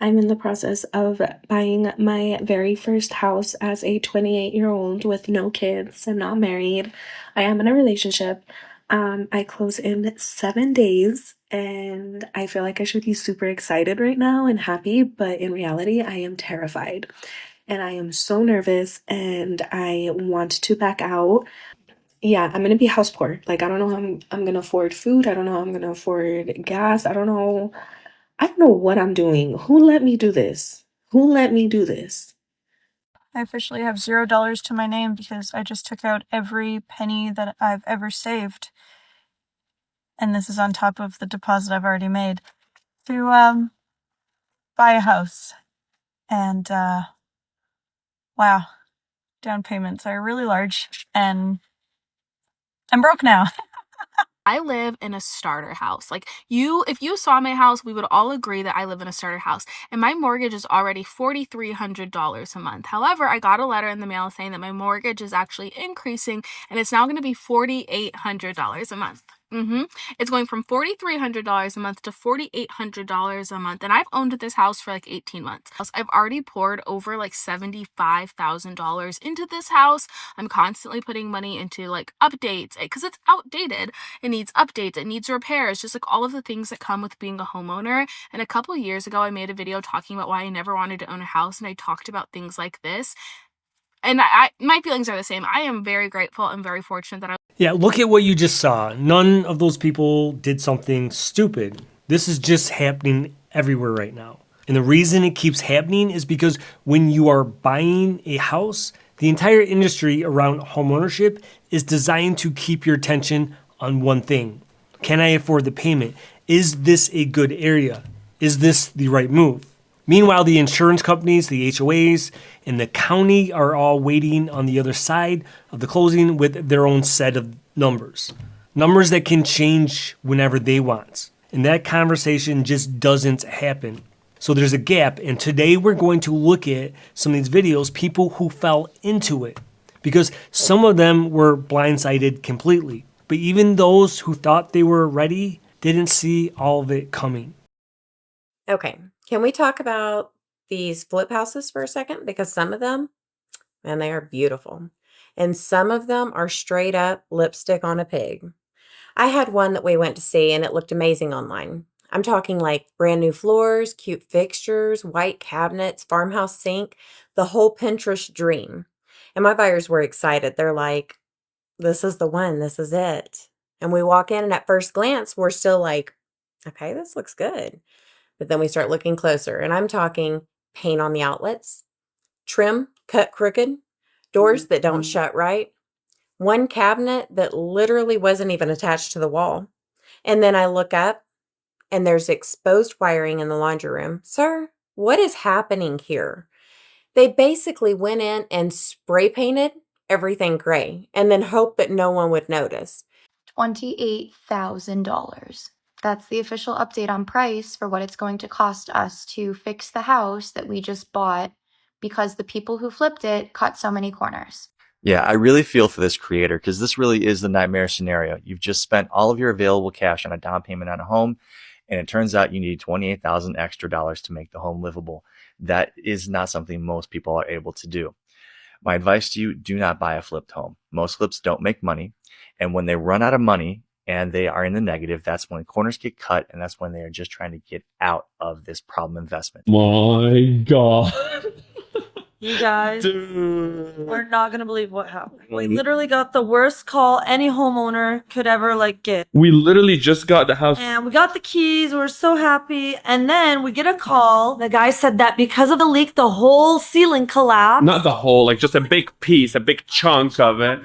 I'm in the process of buying my very first house as a 28-year-old with no kids. I'm not married. I am in a relationship. I close in 7 days, and I feel like I should be super excited right now and happy, but in reality, I am terrified. And I am so nervous and I want to back out. Yeah, I'm gonna be house poor. Like, I don't know how I'm gonna afford food. I don't know how I'm gonna afford gas. I don't know what I'm doing. Who let me do this? Who let me do this? I officially have $0 to my name because I just took out every penny that I've ever saved. And this is on top of the deposit I've already made to buy a house. And wow, down payments are really large and I'm broke now. I live in a starter house. Like if you saw my house, we would all agree that I live in a starter house. And my mortgage is already $4,300 a month. However, I got a letter in the mail saying that my mortgage is actually increasing and it's now going to be $4,800 a month. It's going from $4,300 a month to $4,800 a month. And I've owned this house for like 18 months. I've already poured over like $75,000 into this house. I'm constantly putting money into like updates because it's outdated. It needs updates, it needs repairs, just like all of the things that come with being a homeowner. And a couple years ago, I made a video talking about why I never wanted to own a house, and I talked about things like this. And my feelings are the same. I am very grateful and very fortunate that Yeah, look at what you just saw. None of those people did something stupid. This is just happening everywhere right now. And the reason it keeps happening is because when you are buying a house, the entire industry around homeownership is designed to keep your attention on one thing. Can I afford the payment? Is this a good area? Is this the right move? Meanwhile, the insurance companies, the HOAs, and the county are all waiting on the other side of the closing with their own set of numbers. Numbers that can change whenever they want. And that conversation just doesn't happen. So there's a gap, and today we're going to look at some of these videos, people who fell into it. Because some of them were blindsided completely. But even those who thought they were ready didn't see all of it coming. Okay, can we talk about these flip houses for a second? Because some of them, man, they are beautiful. And some of them are straight up lipstick on a pig. I had one that we went to see and it looked amazing online. I'm talking like brand new floors, cute fixtures, white cabinets, farmhouse sink, the whole Pinterest dream. And my buyers were excited. They're like, this is the one, this is it. And we walk in, and at first glance, we're still like, okay, this looks good. But then we start looking closer, and I'm talking paint on the outlets, trim cut crooked, doors that don't shut right, one cabinet that literally wasn't even attached to the wall. And then I look up and there's exposed wiring in the laundry room. Sir, what is happening here? They basically went in and spray painted everything gray and then hoped that no one would notice. $28,000. That's the official update on price for what it's going to cost us to fix the house that we just bought because the people who flipped it cut so many corners. Yeah, I really feel for this creator because this really is the nightmare scenario. You've just spent all of your available cash on a down payment on a home, and it turns out you need $28,000 extra dollars to make the home livable. That is not something most people are able to do. My advice to you, do not buy a flipped home. Most flips don't make money, and when they run out of money and they are in the negative, that's when corners get cut, and that's when they are just trying to get out of this problem investment. My God. You guys Dude. are not going to believe what happened. We literally got the worst call any homeowner could ever get. We literally just got the house. And we got the keys. We're so happy. And then we get a call. The guy said that because of the leak, the whole ceiling collapsed. Not the whole, like just a big piece, a big chunk of it.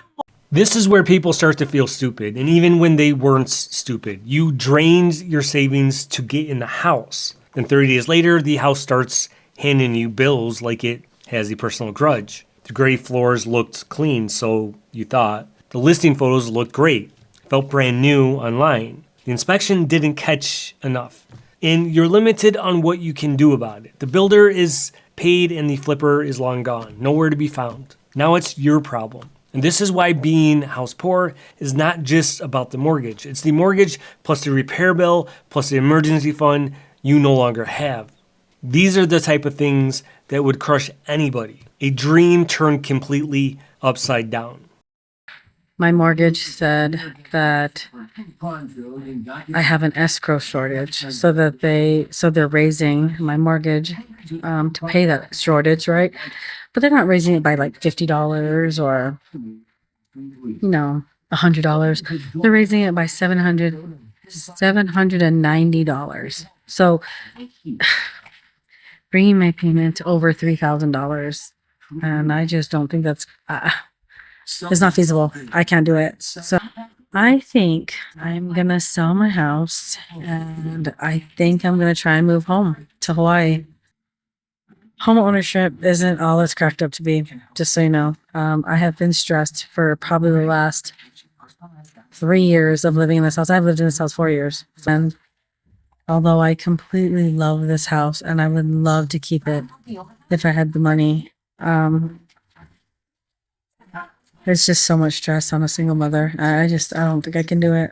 This is where people start to feel stupid, and even when they weren't stupid. You drained your savings to get in the house. Then 30 days later, the house starts handing you bills like it has a personal grudge. The gray floors looked clean, so you thought. The listing photos looked great, felt brand new online. The inspection didn't catch enough. And you're limited on what you can do about it. The builder is paid and the flipper is long gone, nowhere to be found. Now it's your problem. And this is why being house poor is not just about the mortgage. It's the mortgage plus the repair bill plus the emergency fund you no longer have. These are the type of things that would crush anybody. A dream turned completely upside down. My mortgage said that I have an escrow shortage, so they're raising my mortgage to pay that shortage, right? But they're not raising it by like $50 or $100. They're raising it by $790. So bringing my payment to over $3,000, and I just don't think that's it's not feasible. I can't do it. So I think I'm gonna sell my house, and I think I'm gonna try and move home to Hawaii. Home ownership isn't all it's cracked up to be, just so you know. I have been stressed for probably the last 3 years of living in this house. I've lived in this house 4 years. And although I completely love this house and I would love to keep it if I had the money, there's just so much stress on a single mother. I don't think I can do it.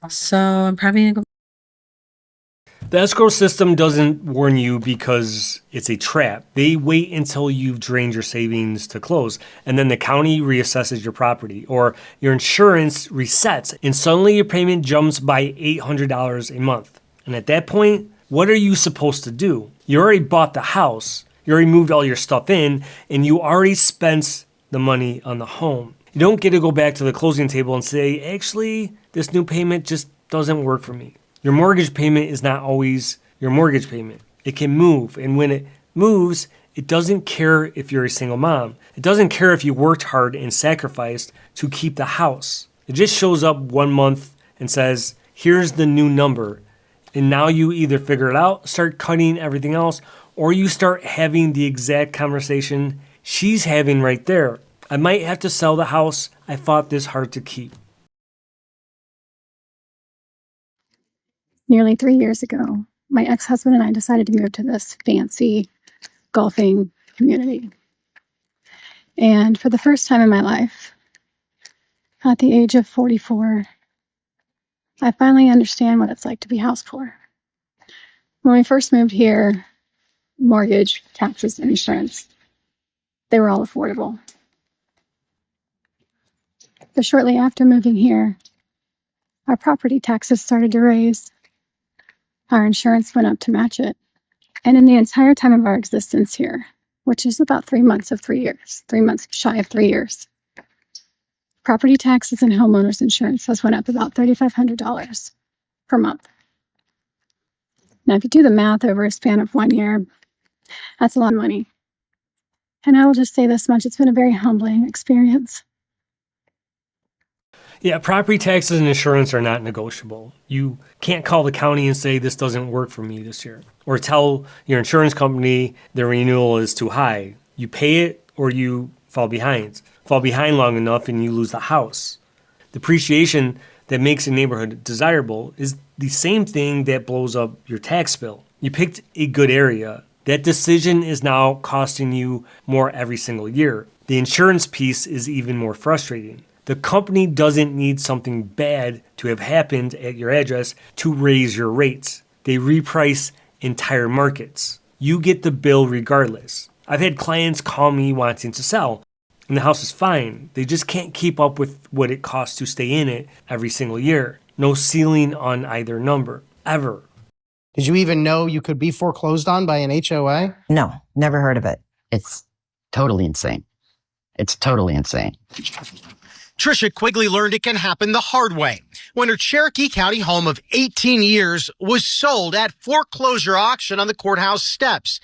So I'm probably gonna go. The escrow system doesn't warn you because it's a trap. They wait until you've drained your savings to close, and then the county reassesses your property, or your insurance resets, and suddenly your payment jumps by $800 a month. And at that point, what are you supposed to do? You already bought the house, you already moved all your stuff in, and you already spent the money on the home. You don't get to go back to the closing table and say, actually, this new payment just doesn't work for me. Your mortgage payment is not always your mortgage payment. It can move, and when it moves, it doesn't care if you're a single mom. It doesn't care if you worked hard and sacrificed to keep the house. It just shows up 1 month and says, here's the new number. And now you either figure it out, start cutting everything else, or you start having the exact conversation she's having right there. I might have to sell the house I fought this hard to keep. Nearly 3 years ago, my ex-husband and I decided to move to this fancy golfing community. And for the first time in my life, at the age of 44, I finally understand what it's like to be house poor. When we first moved here, mortgage, taxes, and insurance, they were all affordable. But shortly after moving here, our property taxes started to raise. Our insurance went up to match it. And in the entire time of our existence here, which is about 3 months of 3 years, 3 months shy of 3 years, property taxes and homeowners insurance has went up about $3,500 per month. Now, if you do the math over a span of 1 year, that's a lot of money. And I will just say this much, it's been a very humbling experience. Yeah, property taxes and insurance are not negotiable. You can't call the county and say this doesn't work for me this year, or tell your insurance company their renewal is too high. You pay it or you fall behind. Fall behind long enough and you lose the house. Depreciation that makes a neighborhood desirable is the same thing that blows up your tax bill. You picked a good area. That decision is now costing you more every single year. The insurance piece is even more frustrating. The company doesn't need something bad to have happened at your address to raise your rates. They reprice entire markets. You get the bill regardless. I've had clients call me wanting to sell, and the house is fine. They just can't keep up with what it costs to stay in it every single year. No ceiling on either number, ever. Did you even know you could be foreclosed on by an HOA? No, never heard of it. It's totally insane. It's totally insane. Trisha Quigley learned it can happen the hard way when her Cherokee County home of 18 years was sold at foreclosure auction on the courthouse steps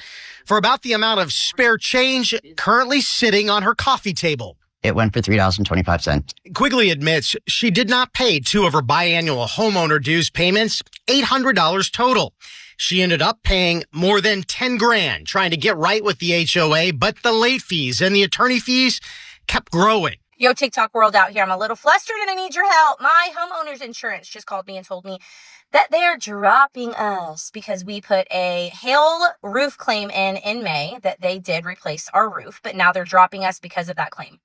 for about the amount of spare change currently sitting on her coffee table. It went for $3.25. Quigley admits she did not pay 2 of her biannual homeowner dues payments, $800 total. She ended up paying more than $10,000 trying to get right with the HOA, but the late fees and the attorney fees kept growing. Yo, TikTok world out here. I'm a little flustered and I need your help. My homeowner's insurance just called me and told me that they're dropping us because we put a hail roof claim in May that they did replace our roof, but now they're dropping us because of that claim.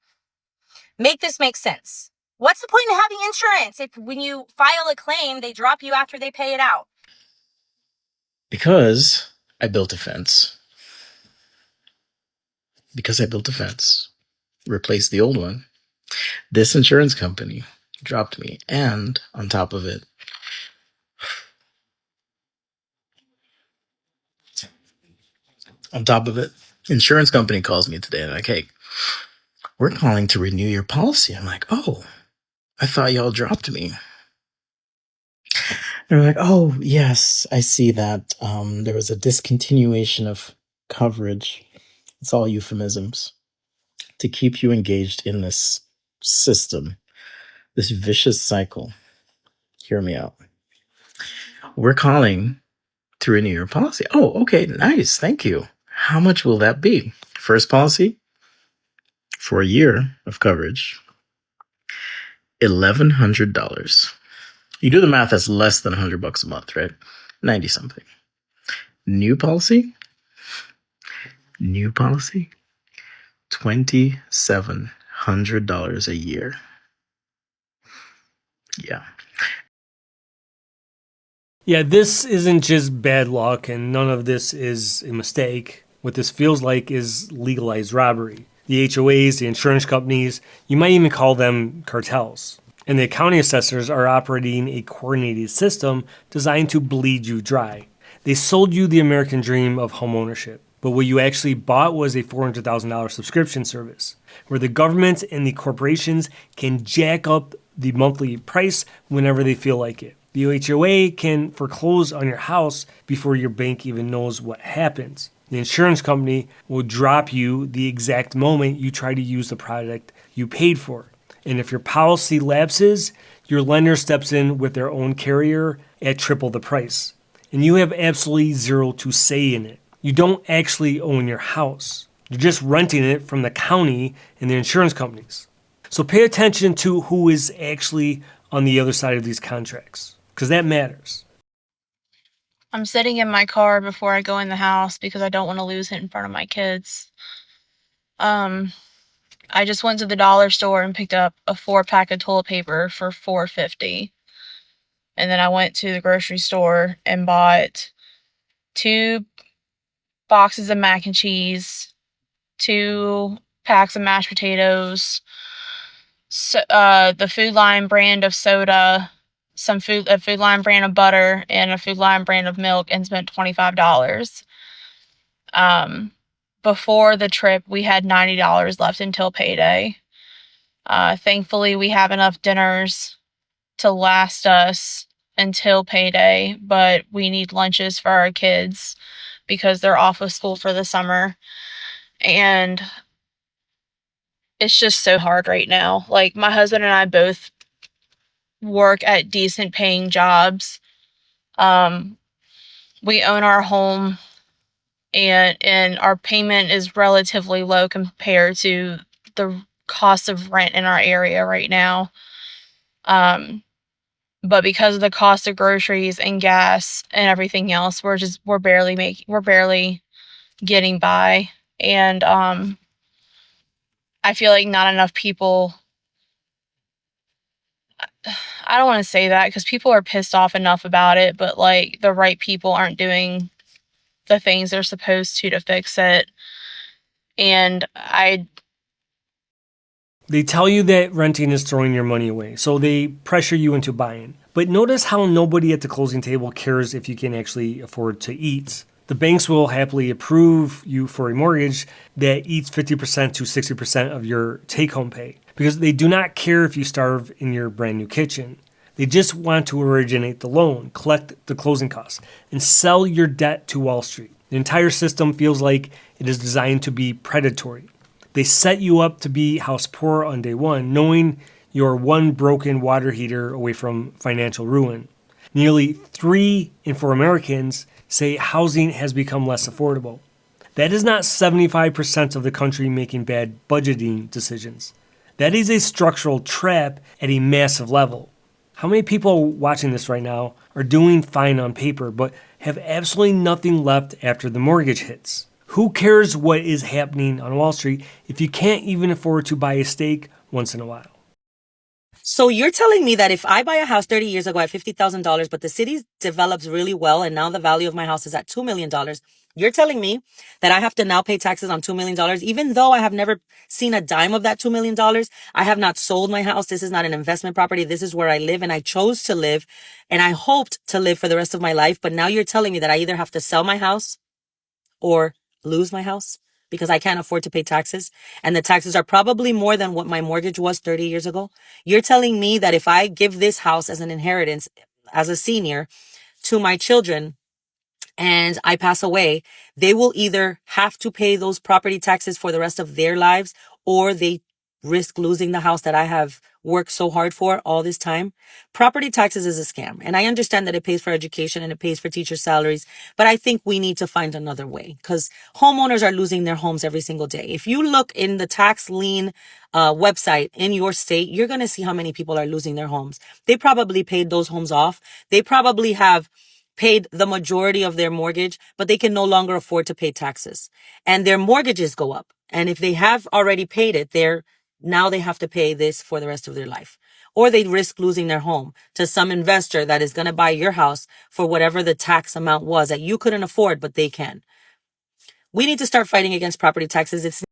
Make this make sense. What's the point of having insurance if when you file a claim, they drop you after they pay it out? Because I built a fence. Because I built a fence, replaced the old one, this insurance company dropped me. And on top of it, insurance company calls me today and like, hey, we're calling to renew your policy. I'm like, oh, I thought y'all dropped me. They're like, oh, yes, I see that. There was a discontinuation of coverage. It's all euphemisms to keep you engaged in this system, this vicious cycle. Hear me out. We're calling to renew your policy. Oh, okay, nice. Thank you. How much will that be? First policy for a year of coverage, $1,100. You do the math, that's less than $100 a month, right? 90 something. New policy, $2,700 a year. Yeah. Yeah, this isn't just bad luck, and none of this is a mistake. What this feels like is legalized robbery. The HOAs, the insurance companies, you might even call them cartels. And the county assessors are operating a coordinated system designed to bleed you dry. They sold you the American dream of homeownership, but what you actually bought was a $400,000 subscription service, where the government and the corporations can jack up the monthly price whenever they feel like it. The HOA can foreclose on your house before your bank even knows what happens. The insurance company will drop you the exact moment you try to use the product you paid for. And if your policy lapses, your lender steps in with their own carrier at triple the price. And you have absolutely zero to say in it. You don't actually own your house. You're just renting it from the county and the insurance companies. So pay attention to who is actually on the other side of these contracts, because that matters. I'm sitting in my car before I go in the house because I don't want to lose it in front of my kids. I just went to the dollar store and picked up a 4-pack of toilet paper for $4.50. And then I went to the grocery store and bought 2 boxes of mac and cheese, 2 packs of mashed potatoes, the Food Line brand of soda, a Food Line brand of butter, and a Food Line brand of milk, and spent $25. Before the trip, we had $90 left until payday. Thankfully, we have enough dinners to last us until payday, but we need lunches for our kids because they're off of school for the summer. And it's just so hard right now. Like, my husband and I both work at decent paying jobs. We own our home, and our payment is relatively low compared to the cost of rent in our area right now. But because of the cost of groceries and gas and everything else, we're barely getting by. And I feel like not enough people, I don't want to say that because people are pissed off enough about it, but like the right people aren't doing the things they're supposed to fix it. And They tell you that renting is throwing your money away, so they pressure you into buying. But notice how nobody at the closing table cares if you can actually afford to eat. The banks will happily approve you for a mortgage that eats 50% to 60% of your take-home pay, because they do not care if you starve in your brand new kitchen. They just want to originate the loan, collect the closing costs, and sell your debt to Wall Street. The entire system feels like it is designed to be predatory. They set you up to be house poor on day one, knowing you're one broken water heater away from financial ruin. Nearly 3 in 4 Americans say housing has become less affordable. That is not 75% of the country making bad budgeting decisions. That is a structural trap at a massive level. How many people watching this right now are doing fine on paper but have absolutely nothing left after the mortgage hits? Who cares what is happening on Wall Street if you can't even afford to buy a steak once in a while? So you're telling me that if I buy a house 30 years ago at $50,000, but the city develops really well and now the value of my house is at $2 million, You're telling me that I have to now pay taxes on $2 million, even though I have never seen a dime of that $2 million. I have not sold my house. This is not an investment property. This is where I live, and I chose to live, and I hoped to live for the rest of my life. But now you're telling me that I either have to sell my house or lose my house because I can't afford to pay taxes. And the taxes are probably more than what my mortgage was 30 years ago. You're telling me that if I give this house as an inheritance as a senior to my children, and I pass away, they will either have to pay those property taxes for the rest of their lives, or they risk losing the house that I have worked so hard for all this time. Property taxes is a scam. And I understand that it pays for education and it pays for teacher salaries, but I think we need to find another way because homeowners are losing their homes every single day. If you look in the tax lien website in your state, you're going to see how many people are losing their homes. They probably paid those homes off. They probably have paid the majority of their mortgage, but they can no longer afford to pay taxes. And their mortgages go up. And if they have already paid it, now they have to pay this for the rest of their life. Or they risk losing their home to some investor that is going to buy your house for whatever the tax amount was that you couldn't afford, but they can. We need to start fighting against property taxes.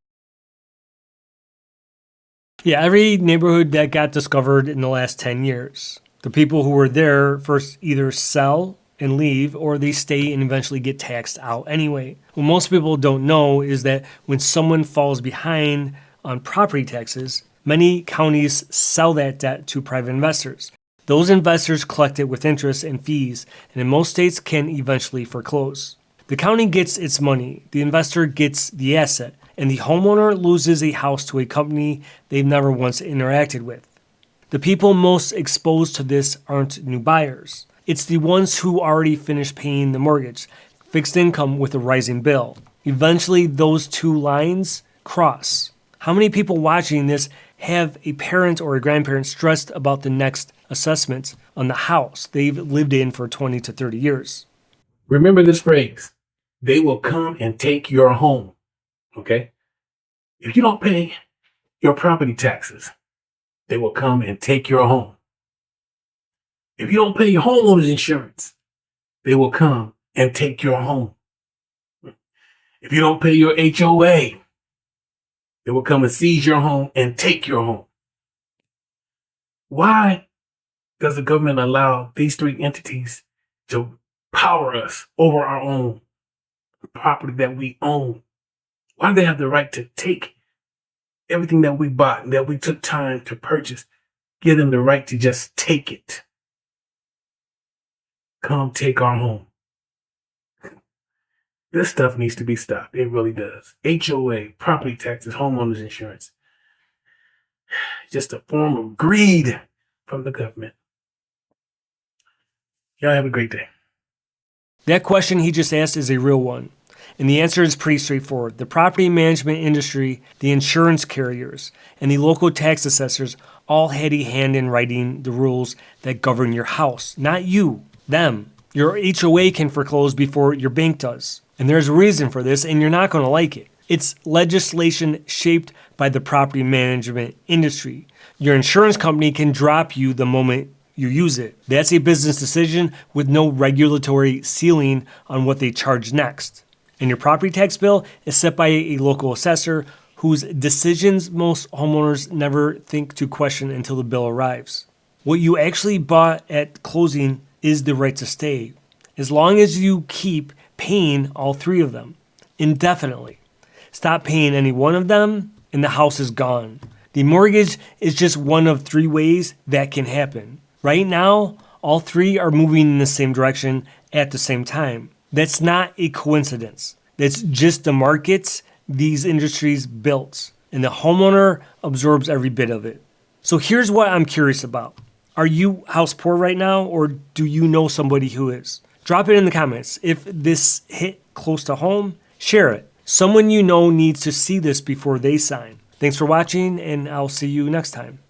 Yeah, every neighborhood that got discovered in the last 10 years, the people who were there first either sell and leave, or they stay and eventually get taxed out anyway. What most people don't know is that when someone falls behind on property taxes, many counties sell that debt to private investors. Those investors collect it with interest and fees, and in most states can eventually foreclose. The county gets its money, the investor gets the asset, and the homeowner loses a house to a company they've never once interacted with. The people most exposed to this aren't new buyers. It's the ones who already finished paying the mortgage, fixed income with a rising bill. Eventually, those two lines cross. How many people watching this have a parent or a grandparent stressed about the next assessment on the house they've lived in for 20 to 30 years? Remember this phrase, they will come and take your home, okay? If you don't pay your property taxes, they will come and take your home. If you don't pay your homeowner's insurance, they will come and take your home. If you don't pay your HOA, they will come and seize your home and take your home. Why does the government allow these three entities to power us over our own property that we own? Why do they have the right to take everything that we bought and that we took time to purchase? Give them the right to just take it. Come take our home. This stuff needs to be stopped. It really does. HOA, property taxes, homeowners insurance. Just a form of greed from the government. Y'all have a great day. That question he just asked is a real one. And the answer is pretty straightforward. The property management industry, the insurance carriers, and the local tax assessors all had a hand in writing the rules that govern your house. Not you, them. Your HOA can foreclose before your bank does. And there's a reason for this, and you're not going to like it. It's legislation shaped by the property management industry. Your insurance company can drop you the moment you use it. That's a business decision with no regulatory ceiling on what they charge next. And your property tax bill is set by a local assessor whose decisions most homeowners never think to question until the bill arrives. What you actually bought at closing is the right to stay, as long as you keep paying all three of them indefinitely. Stop paying any one of them, and the house is gone. The mortgage is just one of three ways that can happen. Right now, all three are moving in the same direction at the same time. That's not a coincidence. That's just the markets these industries built, and the homeowner absorbs every bit of it. So here's what I'm curious about. Are you house poor right now, or do you know somebody who is? Drop it in the comments. If this hit close to home, share it. Someone you know needs to see this before they sign. Thanks for watching, and I'll see you next time.